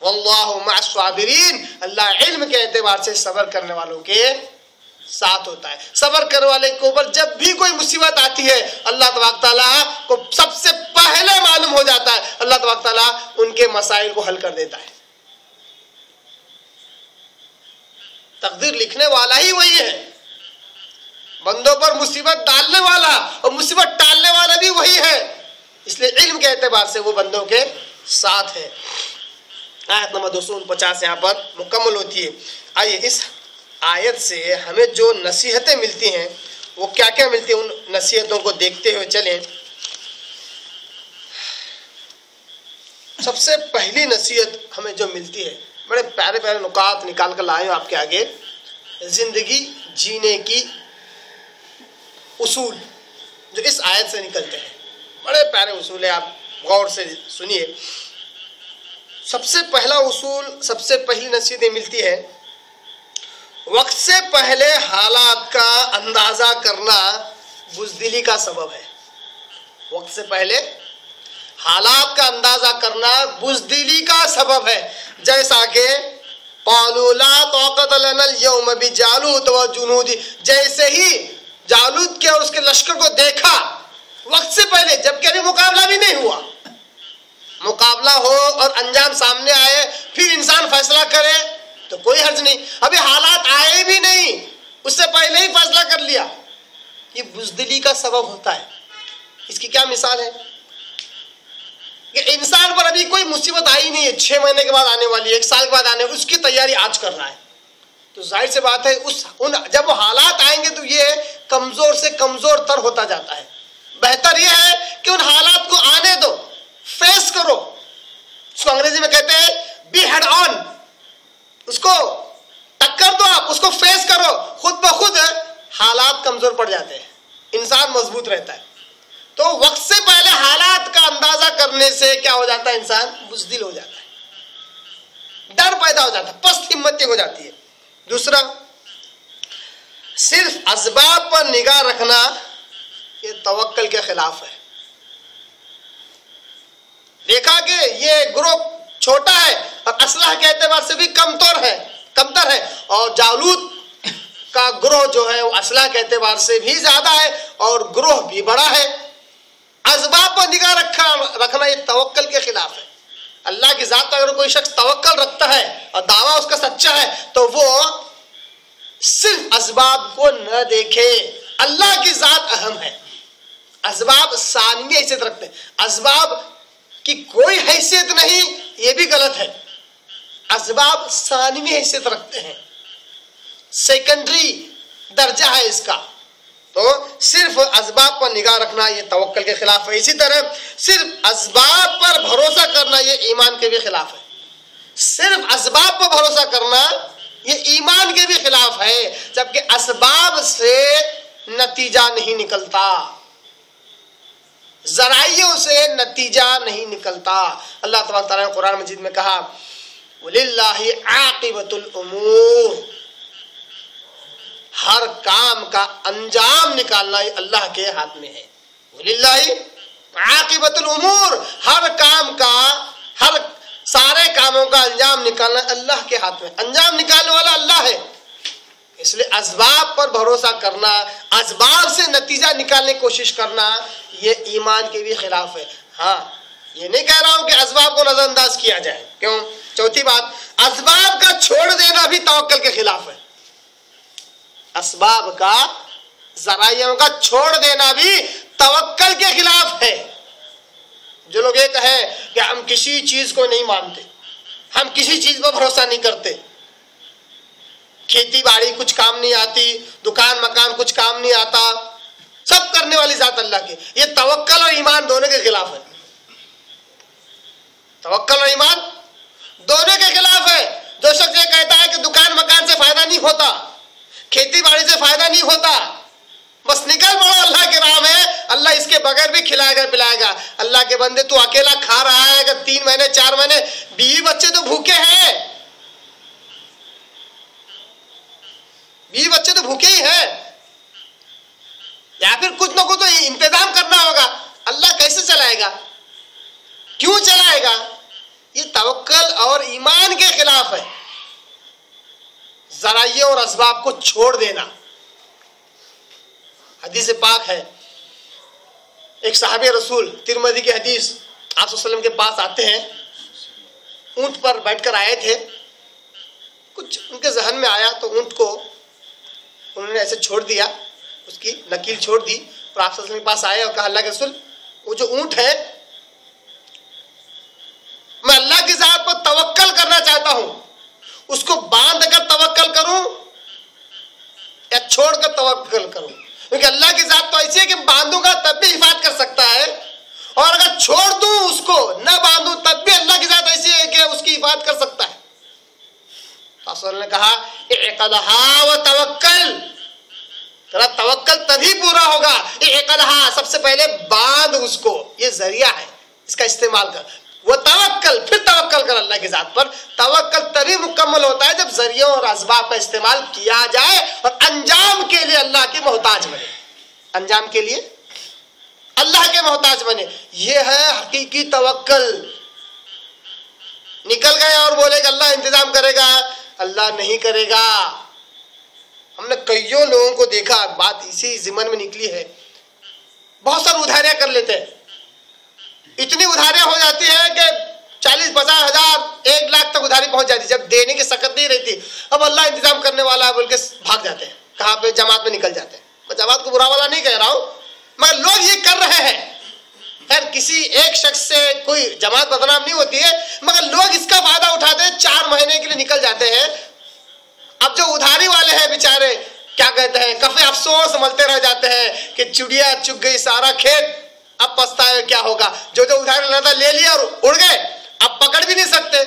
वल्लाहु मअस-साबिरीन, अल्लाह इल्म के एतबार से सब्र करने वालों के साथ होता है। सब्र करने वाले के ऊपर जब भी कोई मुसीबत आती है अल्लाह तबारक तआला को सबसे पहले मालूम हो जाता है, अल्लाह तबारक तआला उनके मसाइल को हल कर देता है। तकदीर लिखने वाला ही वही है, बंदों पर मुसीबत डालने वाला और मुसीबत टालने वाला भी वही है, इसलिए इल्म के एतबार से वो बंदों के साथ है। आयत नंबर 249 यहाँ पर मुकम्मल होती है। आइए इस आयत से हमें जो नसीहतें मिलती हैं वो क्या क्या मिलती हैं, उन नसीहतों को देखते हुए चलें। सबसे पहली नसीहत हमें जो मिलती है, बड़े प्यारे प्यारे नुकात निकाल कर लाए आपके आगे, जिंदगी जीने की उसूल जो इस आयत से निकलते हैं, बड़े प्यारे उसूल है, आप गौर से सुनिए। सबसे पहला उसूल, सबसे पहली नसीहत मिलती है, वक्त से पहले हालात का अंदाजा करना बुज़दिली का सबब है। वक्त से पहले हालात का अंदाजा करना बुज़दिली का सबब है। जैसा कि क़ालू ला ताक़त लना अल-यौम बिजालूत व जुनूदी, जैसे ही जालूत के और उसके लश्कर को देखा वक्त से पहले, जबकि अभी मुकाबला भी नहीं हुआ, मुकाबला हो और अंजाम सामने आए फिर इंसान फैसला करे तो कोई हर्ज नहीं। अभी हालात आए भी नहीं, उससे पहले ही फैसला कर लिया, ये बुज़दिली का सबब होता है। इसकी क्या मिसाल है कि इंसान पर अभी कोई मुसीबत आई नहीं है, 6 महीने के बाद आने वाली है, 1 साल के बाद आने, उसकी तैयारी आज कर रहा है, तो जाहिर सी बात है जब वो हालात आएंगे तो ये कमजोर से कमजोर तर होता जाता है। बेहतर यह है कि उन हालात को आने दो, फेस करो, उसको अंग्रेजी में कहते हैं बी हेड ऑन, उसको टक्कर दो, आप उसको फेस करो, खुद ब खुद हालात कमजोर पड़ जाते हैं, इंसान मजबूत रहता है। तो वक्त से पहले हालात का अंदाजा करने से क्या हो जाता है, इंसान बुज़दिल हो जाता है, डर पैदा हो जाता है, पस्त हिम्मती हो जाती है। दूसरा, सिर्फ असबाब पर निगाह रखना ये तवक्कल के खिलाफ है। देखा कि ये ग्रुप छोटा है और असलह के एतबार से भी कमतर है, और जालूत का ग्रोह जो है वो असलह के एतबार से भी ज्यादा है और ग्रोह भी बड़ा है। असबाब पर निगाह रखना ये तवक्कल के खिलाफ है। अल्लाह की जात पर अगर कोई शख्स तवक्कल रखता है और दावा उसका सच्चा है तो वो सिर्फ असबाब को न देखे, अल्लाह की जात अहम है, असबाब सानी हैसियत रखते हैं, असबाब की कोई हैसियत नहीं, ये भी गलत है, असबाब सानी हैसियत रखते हैं, सेकेंडरी दर्जा है इसका। तो सिर्फ असबाब पर निगाह रखना ये तवक्कल के खिलाफ है। इसी तरह सिर्फ असबाब पर भरोसा करना ये ईमान के भी खिलाफ है। सिर्फ असबाब पर भरोसा करना ये ईमान के भी खिलाफ है, जबकि असबाब से नतीजा नहीं निकलता, ज़राइयों से नतीजा नहीं निकलता। अल्लाह तबारक तआला ने कुरान मजीद में कहा, वलिल्लाहि आक़िबतुल उमूर, हर काम का अंजाम निकालना ये अल्लाह के हाथ में है। वलिल्लाहि आक़िबतुल उमूर, हर काम का, हर सारे कामों का अंजाम निकालना अल्लाह के हाथ में, अंजाम निकालने वाला अल्लाह है। इसलिए असबाब पर भरोसा करना, असबाब से नतीजा निकालने की कोशिश करना ये ईमान के भी खिलाफ है। हाँ, ये नहीं कह रहा हूं कि असबाब को नजरअंदाज किया जाए, क्यों? चौथी बात, असबाब का छोड़ देना भी तवक्कल के खिलाफ है। असबाब का, ज़राइयों का छोड़ देना भी तवक्कल के खिलाफ है। जो लोग ये कहे कि हम किसी चीज को नहीं मानते, हम किसी चीज पर भरोसा नहीं करते, खेती बाड़ी कुछ काम नहीं आती, दुकान मकान कुछ काम नहीं आता, सब करने वाली जात अल्लाह की, ये तवक्कल और ईमान दोनों के खिलाफ है। तवक्कल और ईमान दोनों के खिलाफ है। जो शख्स ये कहता है कि दुकान मकान से फायदा नहीं होता, खेती बाड़ी से फायदा नहीं होता, बस निकल पड़ो अल्लाह के राह में, अल्लाह इसके बगैर भी खिलाएगा पिलाएगा। अल्लाह के बंदे तू अकेला खा रहा है, अगर 3 महीने 4 महीने बीवी बच्चे तो भूखे हैं, बीवी बच्चे तो भूखे ही हैं, या फिर कुछ ना कुछ तो इंतजाम करना होगा। अल्लाह कैसे चलाएगा, क्यों चलाएगा? ये तवक्कल और ईमान के खिलाफ है, ज़राइयों और असबाब को छोड़ देना। हदीस पाक है, एक साहबे रसूल तिरमिज़ी की हदीस, आप सल्लल्लाहु अलैहि वसल्लम के पास आते हैं, ऊंट पर बैठकर आए थे, कुछ उनके जहन में आया तो ऊंट को उन्होंने ऐसे छोड़ दिया, उसकी नकील छोड़ दी और आप सल्लल्लाहु अलैहि वसल्लम के पास आए और कहा, अल्लाह के रसूल, वो जो ऊंट है, मैं अल्लाह की ज़ात पर तवक्कल करना चाहता हूं, उसको बांध कर तवक्कल करूं या छोड़कर तवक्कल करूं? क्योंकि अल्लाह की ज़ात तो ऐसी है कि बांधूंगा तब भी हिफाजत कर सकता है, और अगर छोड़ दूं उसको, न बांधूं तब भी अल्लाह की ज़ात ऐसी है कि उसकी हिफाजत कर सकता है। रसूल ने कहा, इक़दहा व तवक्कल, तेरा तवक्कल तभी पूरा होगा। इक़दहा, सबसे पहले बांध उसको, ये जरिया है, इसका इस्तेमाल कर। वो तवक्कल, फिर तवक्कल कर अल्लाह की ज़ात पर। तवक्कल तभी मुकम्मल होता है जब जरियों और असबाब का इस्तेमाल किया जाए और अंजाम के लिए अल्लाह के मोहताज बने, अंजाम के लिए अल्लाह के मोहताज बने। ये है हकीकी तवक्कल। निकल गए और बोले कि अल्लाह इंतजाम करेगा, अल्लाह नहीं करेगा। हमने कईयों लोगों को देखा, बात इसी ज़िमन में निकली है, बहुत सारी उधारियां कर लेते हैं, इतनी उधारियां हो जाती है कि 40-50 हज़ार 1 लाख तक उधारी पहुंच जाती है। जब देने की सकत नहीं रहती, अब अल्लाह इंतजाम करने वाला है बोल के भाग जाते हैं, कहाँ पे, जमात में निकल जाते हैं। मैं जमात को बुरा वाला नहीं कह रहा हूं, मगर लोग ये कर रहे हैं। खैर, किसी एक शख्स से कोई जमात बदनाम नहीं होती है, मगर लोग इसका फायदा उठाते हैं, 4 महीने के लिए निकल जाते हैं। अब जो उधारी वाले हैं बेचारे, क्या कहते हैं, कफे अफसोस मलते रह जाते हैं कि चिड़िया चुग गई सारा खेत, अब पछताए क्या होगा। जो जो उधार लेना था ले लिया और उड़ गए, अब पकड़ भी नहीं सकते।